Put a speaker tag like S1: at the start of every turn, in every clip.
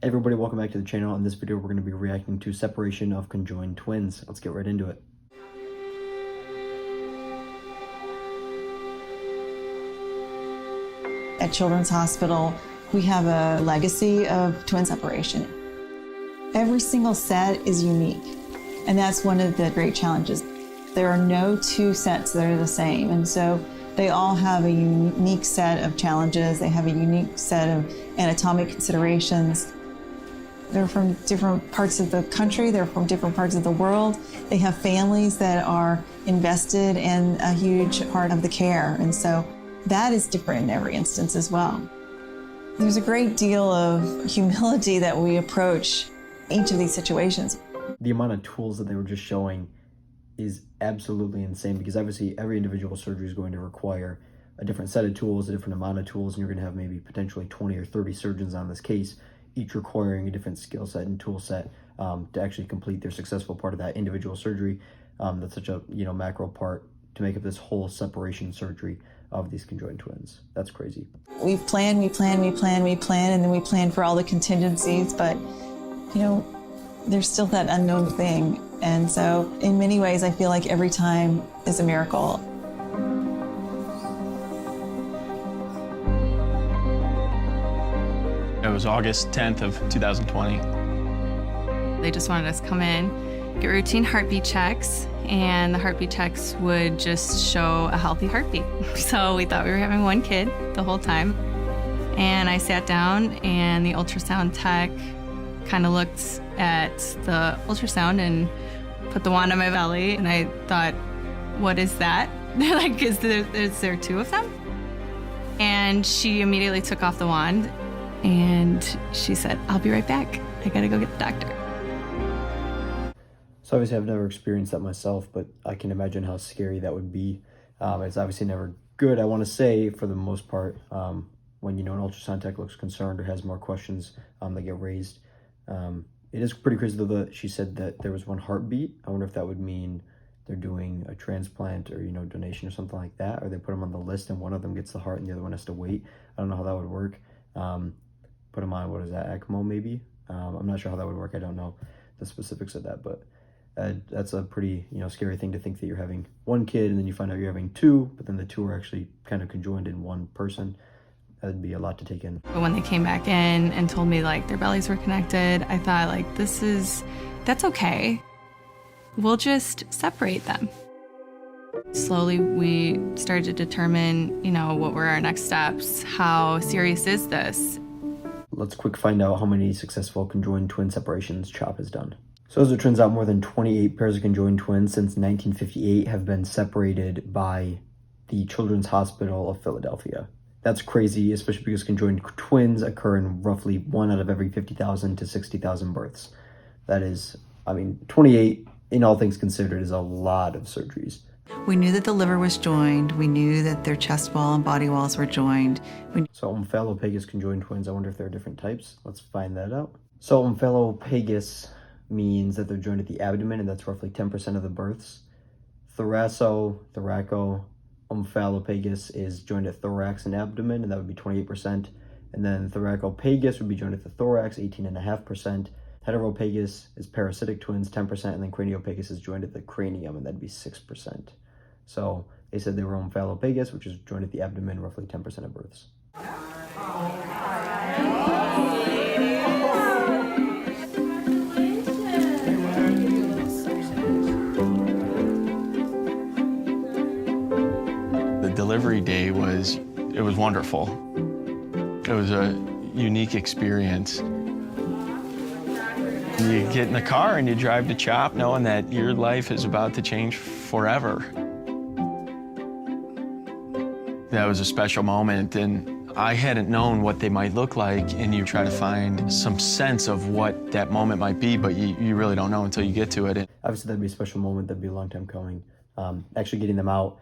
S1: Hey everybody, welcome back to the channel. In this video, we're going to be reacting to separation of conjoined twins. Let's get right into it.
S2: At Children's Hospital, we have a legacy of twin separation. Every single set is unique, and that's one of the great challenges. There are no two sets that are the same, and so they all have a unique set of challenges. They have a unique set of anatomic considerations. They're from different parts of the country, they're from different parts of the world. They have families that are invested in a huge part of the care, and so that is different in every instance as well. There's a great deal of humility that we approach each of these situations.
S1: The amount of tools that they were just showing is absolutely insane, because obviously every individual surgery is going to require a different set of tools, a different amount of tools, and you're going to have maybe potentially 20 or 30 surgeons on this case, each requiring a different skill set and tool set to actually complete their successful part of that individual surgery. That's such a macro part to make up this whole separation surgery of these conjoined twins. That's crazy.
S2: We plan, and then we plan for all the contingencies, but there's still that unknown thing. And so in many ways, I feel like every time is a miracle.
S3: It was August 10th of 2020.
S4: They just wanted us to come in, get routine heartbeat checks, and the heartbeat checks would just show a healthy heartbeat. So we thought we were having one kid the whole time. And I sat down, and the ultrasound tech kind of looked at the ultrasound and put the wand on my belly, and I thought, what is that? They're like, is there two of them? And she immediately took off the wand, and she said, I'll be right back. I gotta go get the doctor.
S1: So obviously I've never experienced that myself, but I can imagine how scary that would be. It's obviously never good, I want to say, for the most part, when an ultrasound tech looks concerned or has more questions that get raised. It is pretty crazy though that she said that there was one heartbeat. I wonder if that would mean they're doing a transplant or donation or something like that, or they put them on the list and one of them gets the heart and the other one has to wait. I don't know how that would work. Put them on, what is that, ECMO maybe? I'm not sure how that would work. I don't know the specifics of that, but that's a pretty scary thing to think that you're having one kid and then you find out you're having two, but then the two are actually kind of conjoined in one person. That'd be a lot to take in.
S4: But when they came back in and told me like their bellies were connected, I thought like, that's okay. We'll just separate them. Slowly we started to determine, what were our next steps? How serious is this?
S1: Let's quick find out how many successful conjoined twin separations CHOP has done. So as it turns out, more than 28 pairs of conjoined twins since 1958 have been separated by the Children's Hospital of Philadelphia. That's crazy, especially because conjoined twins occur in roughly 1 out of every 50,000 to 60,000 births. That is, 28, in all things considered, is a lot of surgeries.
S5: We knew that the liver was joined. We knew that their chest wall and body walls were joined.
S1: So omphalopagus conjoined twins, I wonder if there are different types. Let's find that out. So omphalopagus means that they're joined at the abdomen, and that's roughly 10% of the births. Thoraco, omphalopagus is joined at thorax and abdomen, and that would be 28%. And then thoracopagus would be joined at the thorax, 18.5%. Heteropagus is parasitic twins, 10%, and then craniopagus is joined at the cranium, and that'd be 6%. So they said they were omphalopagus, which is joined at the abdomen, roughly 10% of births.
S3: The delivery day was wonderful. It was a unique experience. You get in the car and you drive to CHOP knowing that your life is about to change forever. That was a special moment, and I hadn't known what they might look like, and you try to find some sense of what that moment might be, but you really don't know until you get to it.
S1: Obviously, that'd be a special moment. That'd be a long time coming. Actually getting them out,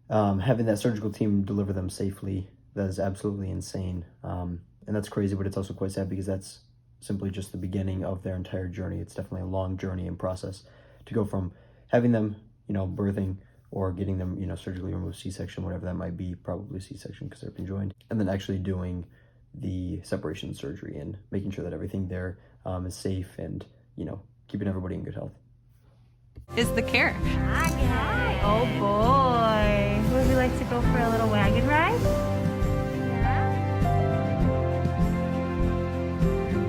S1: having that surgical team deliver them safely, that is absolutely insane. And that's crazy, but it's also quite sad because that's simply just the beginning of their entire journey. It's definitely a long journey and process to go from having them, birthing or getting them, surgically removed, C-section, whatever that might be, probably C-section because they're conjoined, and then actually doing the separation surgery and making sure that everything there is safe and, keeping everybody in good health.
S4: Is the care.
S6: Hi. Oh boy. Would we like to go for a little wagon ride?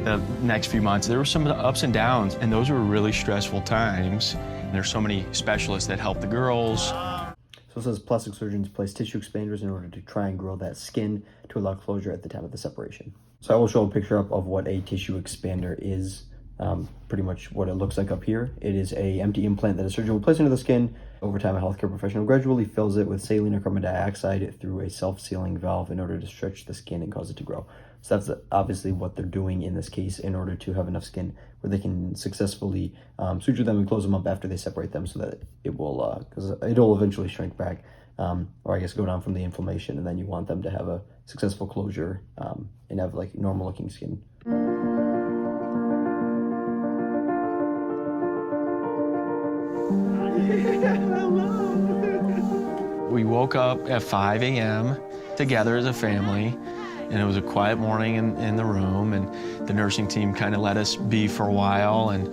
S3: The next few months, there were some ups and downs, and those were really stressful times. And there's so many specialists that help the girls.
S1: So it says plastic surgeons place tissue expanders in order to try and grow that skin to allow closure at the time of the separation. So I will show a picture up of what a tissue expander is, pretty much what it looks like up here. It is a empty implant that a surgeon will place into the skin. Over time, a healthcare professional gradually fills it with saline or carbon dioxide through a self-sealing valve in order to stretch the skin and cause it to grow. So that's obviously what they're doing in this case in order to have enough skin where they can successfully suture them and close them up after they separate them, so that it will, because it'll eventually shrink back, or I guess go down from the inflammation, and then you want them to have a successful closure and have like normal looking skin.
S3: We woke up at 5 a.m. together as a family, and it was a quiet morning in the room, and the nursing team kind of let us be for a while, and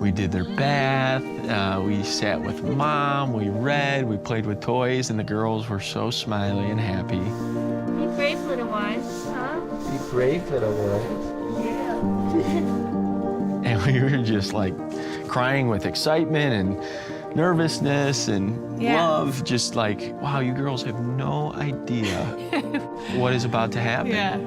S3: we did their bath, we sat with Mom, we read, we played with toys, and the girls were so smiley and happy.
S6: Be brave, little ones, huh?
S3: Be brave, little ones.
S6: Yeah.
S3: And we were just like crying with excitement and nervousness and love, just like, wow, you girls have no idea what is about to happen.
S4: Yeah.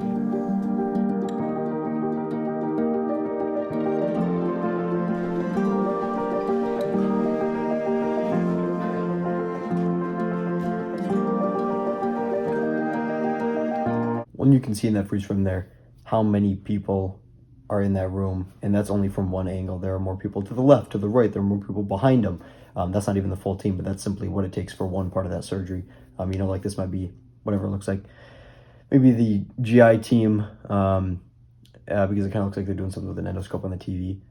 S1: When you can see in that freeze frame there how many people are in that room, and that's only from one angle. There are more people to the left, to the right, there are more people behind them. That's not even the full team, but that's simply what it takes for one part of that surgery. Like this might be whatever it looks like, maybe the GI team, because it kind of looks like they're doing something with an endoscope on the TV,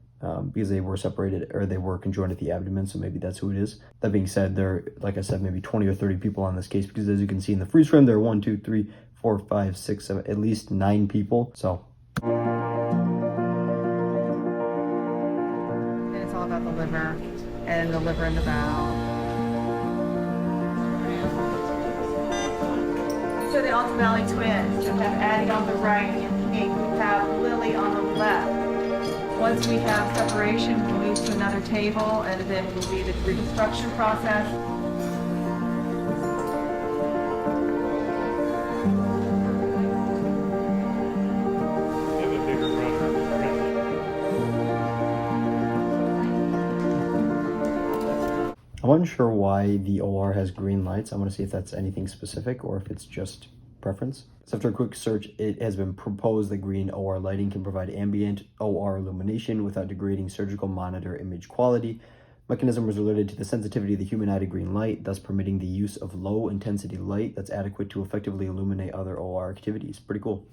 S1: because they were separated, or they were conjoined at the abdomen, so maybe that's who it is. That being said, there, like I said, maybe 20 or 30 people on this case, because as you can see in the freeze frame, there are 1, 2, 3, 4, 5, 6, 7, at least 9 people. So
S5: And it's all about the liver and the liver and the bowel.
S2: So the Alta Valley twins, you have Addie on the right and pink, we have Lily on the left. Once we have separation, we'll move to another table, and then it will be the reconstruction process.
S1: I'm unsure why the OR has green lights. I want to see if that's anything specific or if it's just preference. So after a quick search, it has been proposed that green OR lighting can provide ambient OR illumination without degrading surgical monitor image quality. Mechanism was related to the sensitivity of the human eye to green light, thus permitting the use of low intensity light that's adequate to effectively illuminate other OR activities. Pretty cool.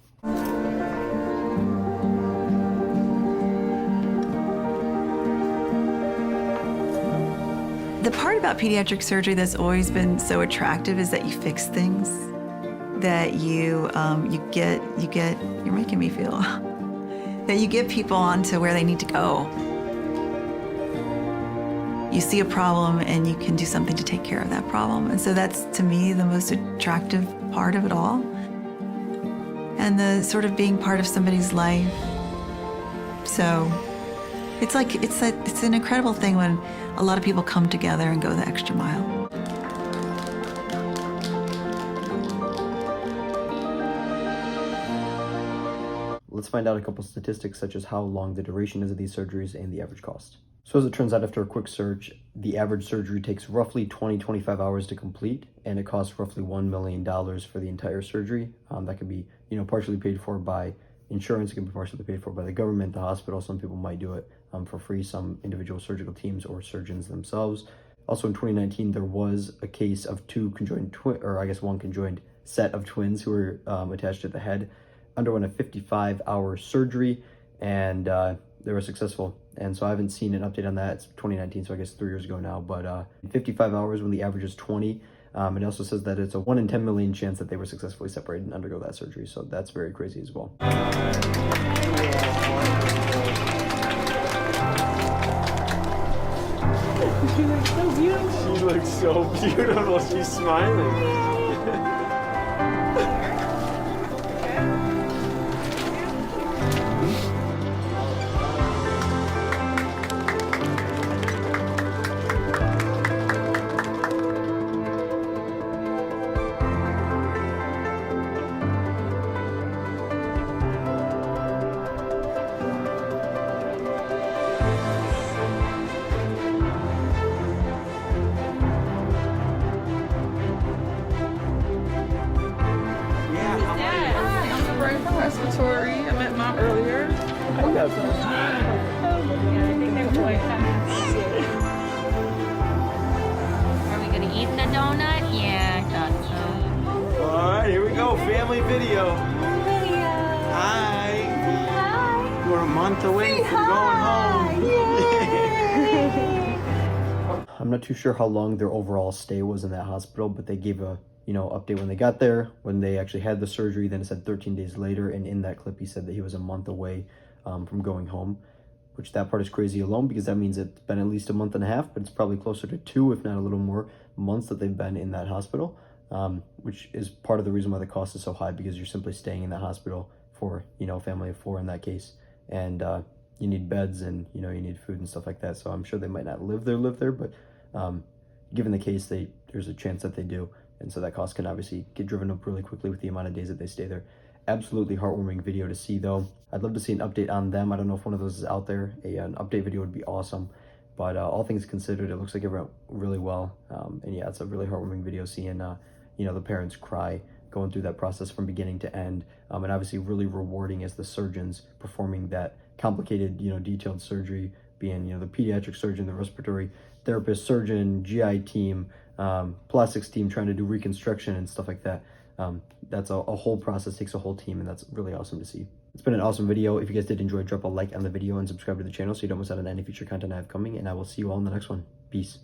S5: The part about pediatric surgery that's always been so attractive is that you fix things, that you're making me feel, that you get people onto where they need to go. You see a problem and you can do something to take care of that problem. And so that's, to me, the most attractive part of it all. And the sort of being part of somebody's life. So it's an incredible thing when a lot of people come together and go the extra mile.
S1: Let's find out a couple statistics, such as how long the duration is of these surgeries and the average cost. So as it turns out, after a quick search, the average surgery takes roughly 20-25 hours to complete, and it costs roughly $1 million for the entire surgery. That could be, partially paid for by insurance, it can be partially paid for by the government, the hospital. Some people might do it for free, some individual surgical teams or surgeons themselves. Also in 2019, there was a case of one conjoined set of twins who were attached to the head, underwent a 55-hour surgery, and they were successful. And so I haven't seen an update on that. It's 2019, so I guess 3 years ago now. But in 55 hours, when the average is 20, It also says that it's a 1 in 10 million chance that they were successfully separated and undergo that surgery. So that's very crazy as well.
S7: She looks so beautiful. She looks so beautiful. She's smiling.
S8: Respiratory. I met Mom earlier.
S7: I got
S6: Are we gonna eat the donut? Yeah, I thought so.
S7: All right, here we go. Family video. Hi.
S6: Hi.
S7: We're a month away from going home.
S1: I'm not too sure how long their overall stay was in that hospital, but they gave a update when they got there, when they actually had the surgery. Then it said 13 days later, and in that clip he said that he was a month away from going home, which that part is crazy alone, because that means it's been at least a month and a half, but it's probably closer to 2, if not a little more, months that they've been in that hospital, which is part of the reason why the cost is so high, because you're simply staying in that hospital for a family of 4 in that case, and you need beds, and you need food and stuff like that. So I'm sure they might not live there, but given the case, there's a chance that they do. And so that cost can obviously get driven up really quickly with the amount of days that they stay there. Absolutely heartwarming video to see, though. I'd love to see an update on them. I don't know if one of those is out there. An update video would be awesome. But all things considered, it looks like it went really well. And yeah, it's a really heartwarming video seeing, the parents cry, going through that process from beginning to end. And obviously really rewarding as the surgeons performing that complicated, detailed surgery, being, the pediatric surgeon, the respiratory therapist, surgeon, GI team, plastics team trying to do reconstruction and stuff like that. That's a whole process, takes a whole team, and that's really awesome to see. It's been an awesome video. If you guys did enjoy, drop a like on the video and subscribe to the channel so you don't miss out on any future content I have coming, and I will see you all in the next one. Peace.